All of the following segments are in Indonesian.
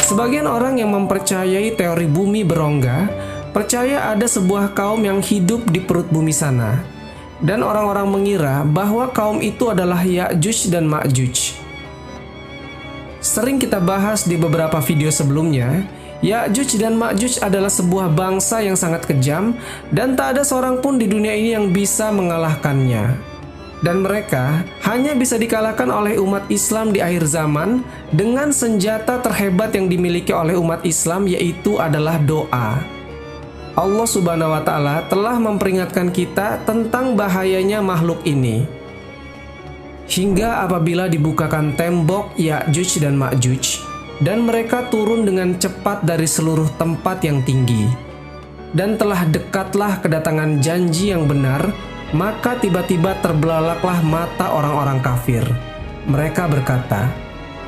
Sebagian orang yang mempercayai teori bumi berongga percaya ada sebuah kaum yang hidup di perut bumi sana, dan orang-orang mengira bahwa kaum itu adalah Ya'juj dan Ma'juj. Sering kita bahas di beberapa video sebelumnya, Ya'juj dan Ma'juj adalah sebuah bangsa yang sangat kejam dan tak ada seorang pun di dunia ini yang bisa mengalahkannya. Dan mereka hanya bisa dikalahkan oleh umat Islam di akhir zaman dengan senjata terhebat yang dimiliki oleh umat Islam, yaitu adalah doa. Allah Subhanahu wa Ta'ala telah memperingatkan kita tentang bahayanya makhluk ini. Hingga apabila dibukakan tembok Ya'juj dan Ma'juj, dan mereka turun dengan cepat dari seluruh tempat yang tinggi, dan telah dekatlah kedatangan janji yang benar, maka tiba-tiba terbelalaklah mata orang-orang kafir. Mereka berkata,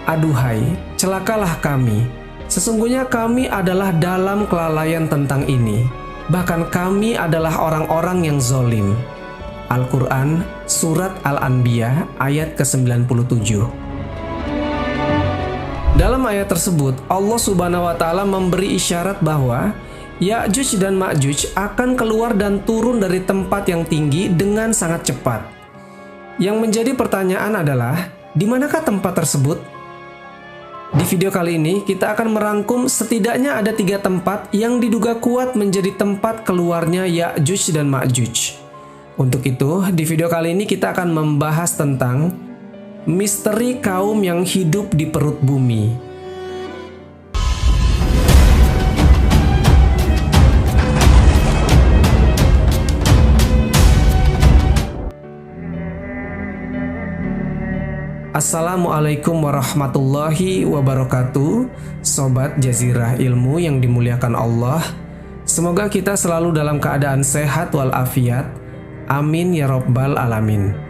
"Aduhai, celakalah kami. Sesungguhnya kami adalah dalam kelalaian tentang ini. Bahkan kami adalah orang-orang yang zolim." Al-Quran, Surat Al-Anbiya, ayat ke-97. Dalam ayat tersebut, Allah Subhanahu wa Ta'ala memberi isyarat bahwa Ya'juj dan Ma'juj akan keluar dan turun dari tempat yang tinggi dengan sangat cepat. Yang menjadi pertanyaan adalah, di manakah tempat tersebut? Di video kali ini, kita akan merangkum setidaknya ada 3 tempat yang diduga kuat menjadi tempat keluarnya Ya'juj dan Ma'juj. Untuk itu, di video kali ini kita akan membahas tentang misteri kaum yang hidup di perut bumi. Assalamualaikum warahmatullahi wabarakatuh, Sobat Jazirah Ilmu yang dimuliakan Allah. Semoga kita selalu dalam keadaan sehat walafiat. Amin ya Rabbal Alamin.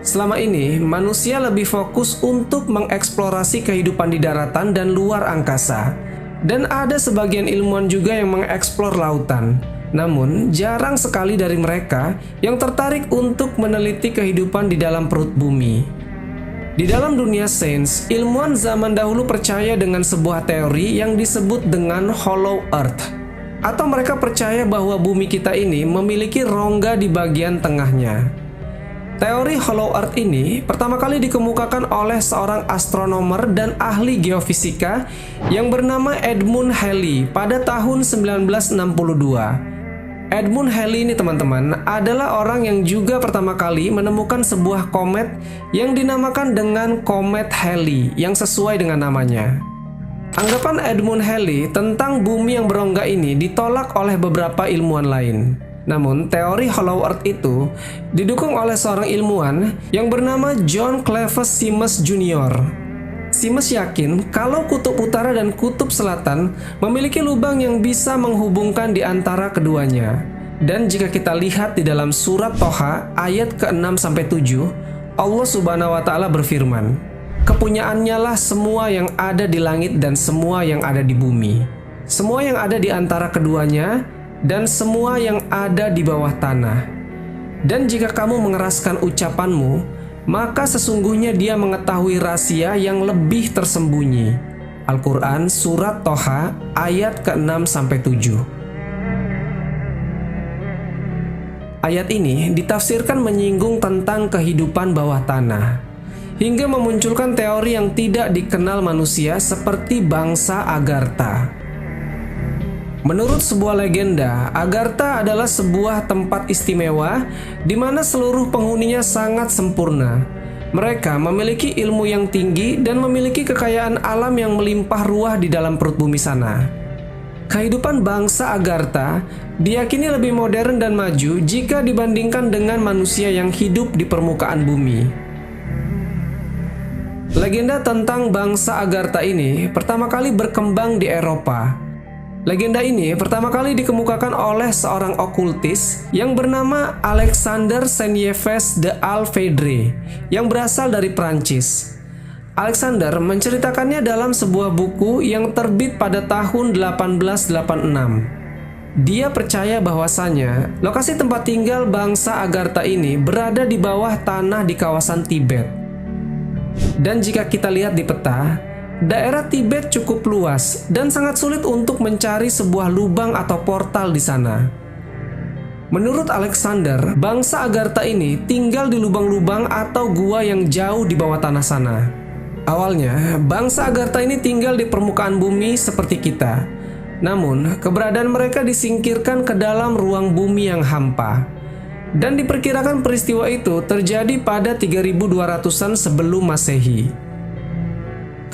Selama ini, manusia lebih fokus untuk mengeksplorasi kehidupan di daratan dan luar angkasa. Dan ada sebagian ilmuwan juga yang mengeksplor lautan. Namun, jarang sekali dari mereka yang tertarik untuk meneliti kehidupan di dalam perut bumi. Di dalam dunia sains, ilmuwan zaman dahulu percaya dengan sebuah teori yang disebut dengan Hollow Earth. Atau mereka percaya bahwa bumi kita ini memiliki rongga di bagian tengahnya. Teori Hollow Earth ini pertama kali dikemukakan oleh seorang astronomer dan ahli geofisika yang bernama Edmund Halley pada tahun 1962. Edmund Halley ini teman-teman adalah orang yang juga pertama kali menemukan sebuah komet yang dinamakan dengan komet Halley yang sesuai dengan namanya. Anggapan Edmund Halley tentang bumi yang berongga ini ditolak oleh beberapa ilmuwan lain. Namun, teori Hollow Earth itu didukung oleh seorang ilmuwan yang bernama John Cleves Simmons Jr. Simmons yakin kalau kutub utara dan kutub selatan memiliki lubang yang bisa menghubungkan di antara keduanya. Dan jika kita lihat di dalam surat Toha ayat ke-6-7, Allah Subhanahu wa Ta'ala berfirman, "Kepunyaannya lah semua yang ada di langit dan semua yang ada di bumi, semua yang ada di antara keduanya, dan semua yang ada di bawah tanah. Dan jika kamu mengeraskan ucapanmu, maka sesungguhnya dia mengetahui rahasia yang lebih tersembunyi." Al-Quran Surat Toha ayat ke-6-7. Ayat ini ditafsirkan menyinggung tentang kehidupan bawah tanah, hingga memunculkan teori yang tidak dikenal manusia seperti bangsa Agartha. Menurut sebuah legenda, Agartha adalah sebuah tempat istimewa di mana seluruh penghuninya sangat sempurna. Mereka memiliki ilmu yang tinggi dan memiliki kekayaan alam yang melimpah ruah di dalam perut bumi sana. Kehidupan bangsa Agartha diyakini lebih modern dan maju jika dibandingkan dengan manusia yang hidup di permukaan bumi. Legenda tentang bangsa Agartha ini pertama kali berkembang di Eropa. Legenda ini pertama kali dikemukakan oleh seorang okultis yang bernama Alexander Senieves de Alfeydre yang berasal dari Prancis. Alexander menceritakannya dalam sebuah buku yang terbit pada tahun 1886. Dia percaya bahwasanya lokasi tempat tinggal bangsa Agartha ini berada di bawah tanah di kawasan Tibet. Dan jika kita lihat di peta, daerah Tibet cukup luas dan sangat sulit untuk mencari sebuah lubang atau portal di sana. Menurut Alexander, bangsa Agartha ini tinggal di lubang-lubang atau gua yang jauh di bawah tanah sana. Awalnya, bangsa Agartha ini tinggal di permukaan bumi seperti kita. Namun, keberadaan mereka disingkirkan ke dalam ruang bumi yang hampa. Dan diperkirakan peristiwa itu terjadi pada 3200-an sebelum Masehi.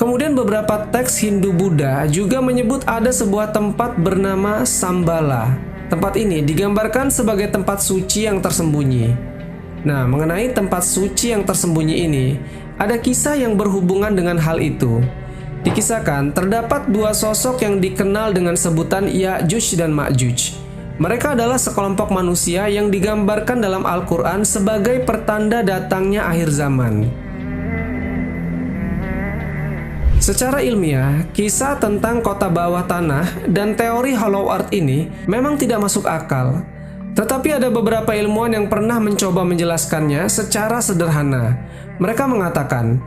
Kemudian beberapa teks Hindu-Buddha juga menyebut ada sebuah tempat bernama Sambala. Tempat ini digambarkan sebagai tempat suci yang tersembunyi. Nah, mengenai tempat suci yang tersembunyi ini, ada kisah yang berhubungan dengan hal itu. Dikisahkan terdapat dua sosok yang dikenal dengan sebutan Ya'juj dan Ma'juj. Mereka adalah sekelompok manusia yang digambarkan dalam Al-Quran sebagai pertanda datangnya akhir zaman. Secara ilmiah, kisah tentang kota bawah tanah dan teori Hollow Earth ini memang tidak masuk akal. Tetapi ada beberapa ilmuwan yang pernah mencoba menjelaskannya secara sederhana. Mereka mengatakan,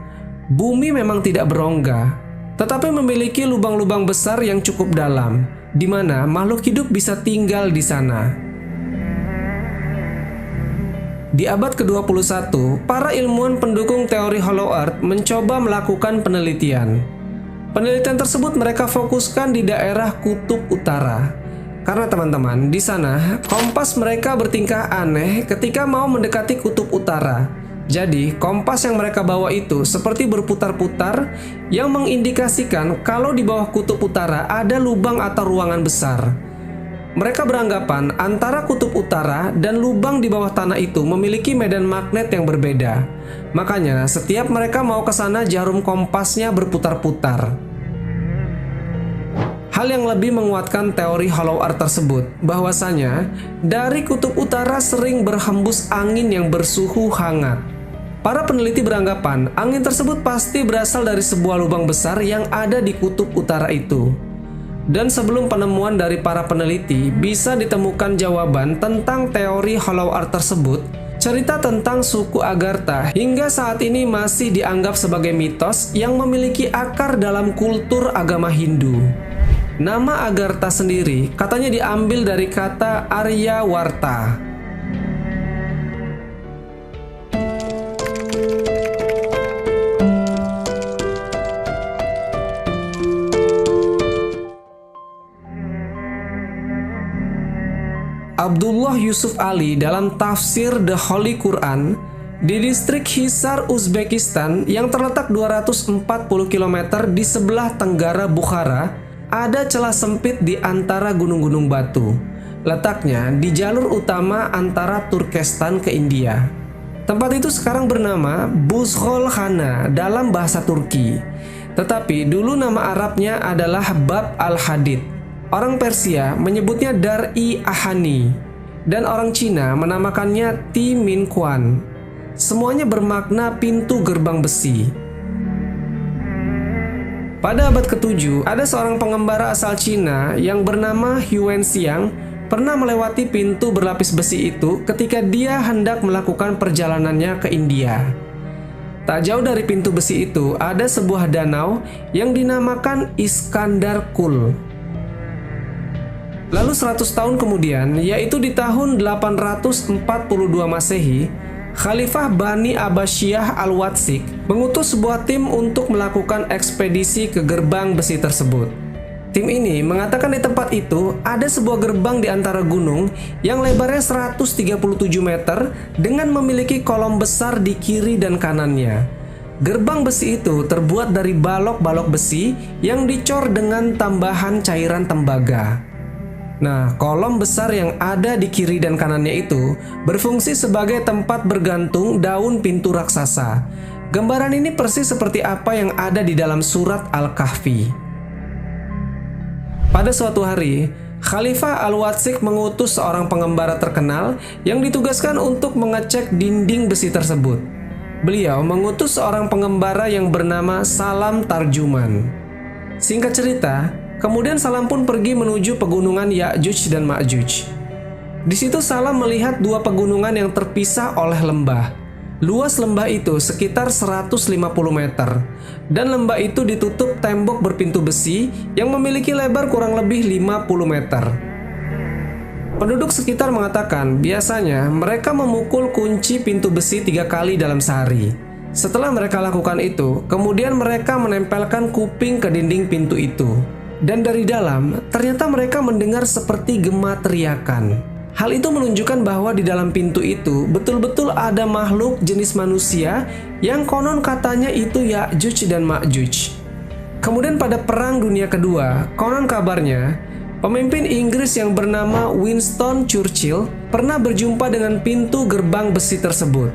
bumi memang tidak berongga, tetapi memiliki lubang-lubang besar yang cukup dalam, di mana makhluk hidup bisa tinggal di sana. Di abad ke-21, para ilmuwan pendukung teori Hollow Earth mencoba melakukan penelitian. Penelitian tersebut mereka fokuskan di daerah Kutub Utara. Karena teman-teman, di sana kompas mereka bertingkah aneh ketika mau mendekati Kutub Utara. Jadi, kompas yang mereka bawa itu seperti berputar-putar yang mengindikasikan kalau di bawah Kutub Utara ada lubang atau ruangan besar. Mereka beranggapan antara Kutub Utara dan lubang di bawah tanah itu memiliki medan magnet yang berbeda. Makanya, setiap mereka mau ke sana jarum kompasnya berputar-putar. Hal yang lebih menguatkan teori Hollow Earth tersebut, bahwasanya dari Kutub Utara sering berhembus angin yang bersuhu hangat. Para peneliti beranggapan angin tersebut pasti berasal dari sebuah lubang besar yang ada di Kutub Utara itu. Dan sebelum penemuan dari para peneliti bisa ditemukan jawaban tentang teori Hollow Earth tersebut, cerita tentang suku Agartha hingga saat ini masih dianggap sebagai mitos yang memiliki akar dalam kultur agama Hindu. Nama Agartha sendiri katanya diambil dari kata Aryawarta. Abdullah Yusuf Ali dalam tafsir The Holy Quran di distrik Hisar, Uzbekistan yang terletak 240 km di sebelah tenggara Bukhara, ada celah sempit di antara gunung-gunung batu. Letaknya di jalur utama antara Turkestan ke India. Tempat itu sekarang bernama Buzghol Khana dalam bahasa Turki. Tetapi dulu nama Arabnya adalah Bab al-Hadid. Orang Persia menyebutnya Dar-i Ahani, dan orang Cina menamakannya Ti Min Quan. Semuanya bermakna pintu gerbang besi. Pada abad ke-7, ada seorang pengembara asal Cina yang bernama Yuan Xiang pernah melewati pintu berlapis besi itu ketika dia hendak melakukan perjalanannya ke India. Tak jauh dari pintu besi itu ada sebuah danau yang dinamakan Iskandar Kul. Lalu 100 tahun kemudian, yaitu di tahun 842 Masehi, Khalifah Bani Abbasiyah Al-Watsik mengutus sebuah tim untuk melakukan ekspedisi ke gerbang besi tersebut. Tim ini mengatakan di tempat itu ada sebuah gerbang di antara gunung yang lebarnya 137 meter dengan memiliki kolom besar di kiri dan kanannya. Gerbang besi itu terbuat dari balok-balok besi yang dicor dengan tambahan cairan tembaga. Nah, kolom besar yang ada di kiri dan kanannya itu berfungsi sebagai tempat bergantung daun pintu raksasa. Gambaran ini persis seperti apa yang ada di dalam surat Al-Kahfi. Pada suatu hari, Khalifah Al-Watsik mengutus seorang pengembara terkenal yang ditugaskan untuk mengecek dinding besi tersebut. Beliau mengutus seorang pengembara yang bernama Salam Tarjuman. Singkat cerita, Kemudian Salam pun pergi menuju pegunungan Ya'juj dan Ma'juj. Di situ Salam melihat dua pegunungan yang terpisah oleh lembah. Luas lembah itu sekitar 150 meter, dan lembah itu ditutup tembok berpintu besi yang memiliki lebar kurang lebih 50 meter. Penduduk sekitar mengatakan biasanya mereka memukul kunci pintu besi 3 kali dalam sehari. Setelah mereka lakukan itu, kemudian mereka menempelkan kuping ke dinding pintu itu. Dan dari dalam, ternyata mereka mendengar seperti gema teriakan. Hal itu menunjukkan bahwa di dalam pintu itu betul-betul ada makhluk jenis manusia yang konon katanya itu Ya'juj dan Ma'juj. Kemudian pada Perang Dunia Kedua, konon kabarnya, pemimpin Inggris yang bernama Winston Churchill pernah berjumpa dengan pintu gerbang besi tersebut.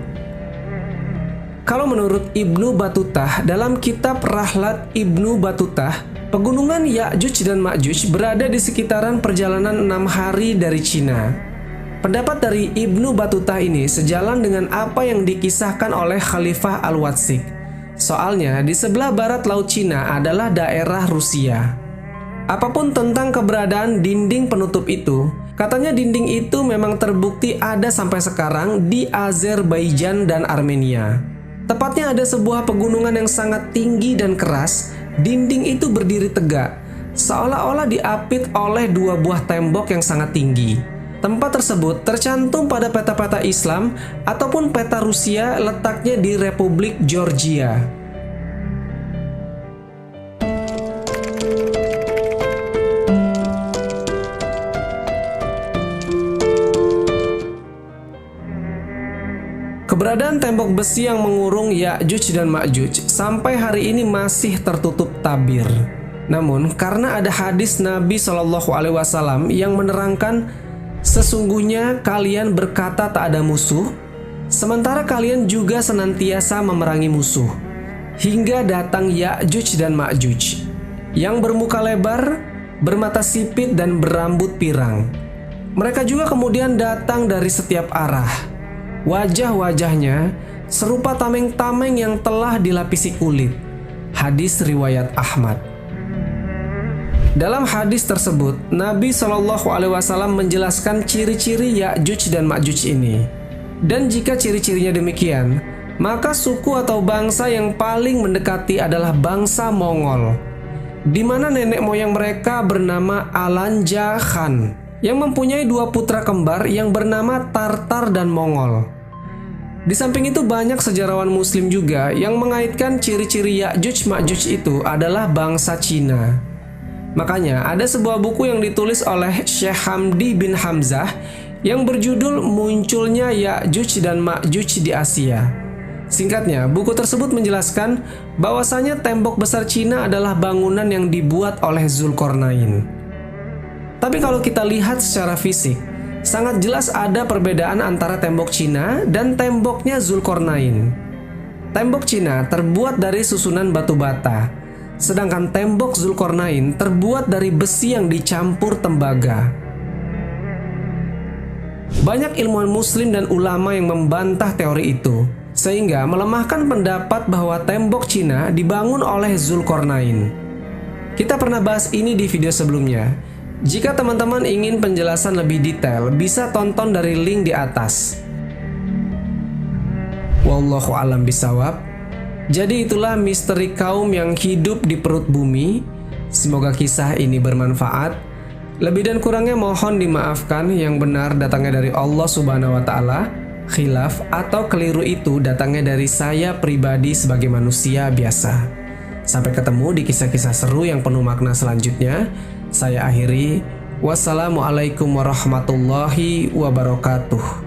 Kalau menurut Ibnu Batutah dalam kitab Rahlat Ibnu Batutah, pegunungan Ya'juj dan Ma'juj berada di sekitaran perjalanan 6 hari dari Cina. Pendapat dari Ibnu Batutah ini sejalan dengan apa yang dikisahkan oleh Khalifah Al-Watsik. Soalnya di sebelah barat Laut Cina adalah daerah Rusia. Apapun tentang keberadaan dinding penutup itu, katanya dinding itu memang terbukti ada sampai sekarang di Azerbaijan dan Armenia. Tepatnya ada sebuah pegunungan yang sangat tinggi dan keras. Dinding itu berdiri tegak, seolah-olah diapit oleh 2 buah tembok yang sangat tinggi. Tempat tersebut tercantum pada peta-peta Islam ataupun peta Rusia, letaknya di Republik Georgia. Keberadaan tembok besi yang mengurung Ya'juj dan Ma'juj sampai hari ini masih tertutup tabir. Namun, karena ada hadis Nabi SAW yang menerangkan, sesungguhnya kalian berkata tak ada musuh, sementara kalian juga senantiasa memerangi musuh, hingga datang Ya'juj dan Ma'juj, yang bermuka lebar, bermata sipit dan berambut pirang. Mereka juga kemudian datang dari setiap arah. Wajah-wajahnya serupa tameng-tameng yang telah dilapisi kulit. Hadis riwayat Ahmad. Dalam hadis tersebut, Nabi SAW menjelaskan ciri-ciri Ya'juj dan Ma'juj ini. Dan jika ciri-cirinya demikian, maka suku atau bangsa yang paling mendekati adalah bangsa Mongol, di mana nenek moyang mereka bernama Alanja Khan, yang mempunyai 2 putra kembar yang bernama Tartar dan Mongol. Di samping itu banyak sejarawan muslim juga yang mengaitkan ciri-ciri Ya'juj Ma'juj itu adalah bangsa Cina. Makanya ada sebuah buku yang ditulis oleh Syekh Hamdi bin Hamzah yang berjudul Munculnya Ya'juj dan Ma'juj di Asia. Singkatnya, buku tersebut menjelaskan bahwasanya tembok besar Cina adalah bangunan yang dibuat oleh Zulkarnain. Tapi kalau kita lihat secara fisik, sangat jelas ada perbedaan antara tembok Cina dan temboknya Zulkarnain. Tembok Cina terbuat dari susunan batu bata, sedangkan tembok Zulkarnain terbuat dari besi yang dicampur tembaga. Banyak ilmuwan muslim dan ulama yang membantah teori itu, sehingga melemahkan pendapat bahwa tembok Cina dibangun oleh Zulkarnain. Kita pernah bahas ini di video sebelumnya. Jika teman-teman ingin penjelasan lebih detail, bisa tonton dari link di atas. Wallahu a'lam bishawab. Jadi itulah misteri kaum yang hidup di perut bumi. Semoga kisah ini bermanfaat. Lebih dan kurangnya mohon dimaafkan, yang benar datangnya dari Allah Subhanahu wa Ta'ala. Khilaf atau keliru itu datangnya dari saya pribadi sebagai manusia biasa. Sampai ketemu di kisah-kisah seru yang penuh makna selanjutnya. Saya akhiri. Wassalamualaikum warahmatullahi wabarakatuh.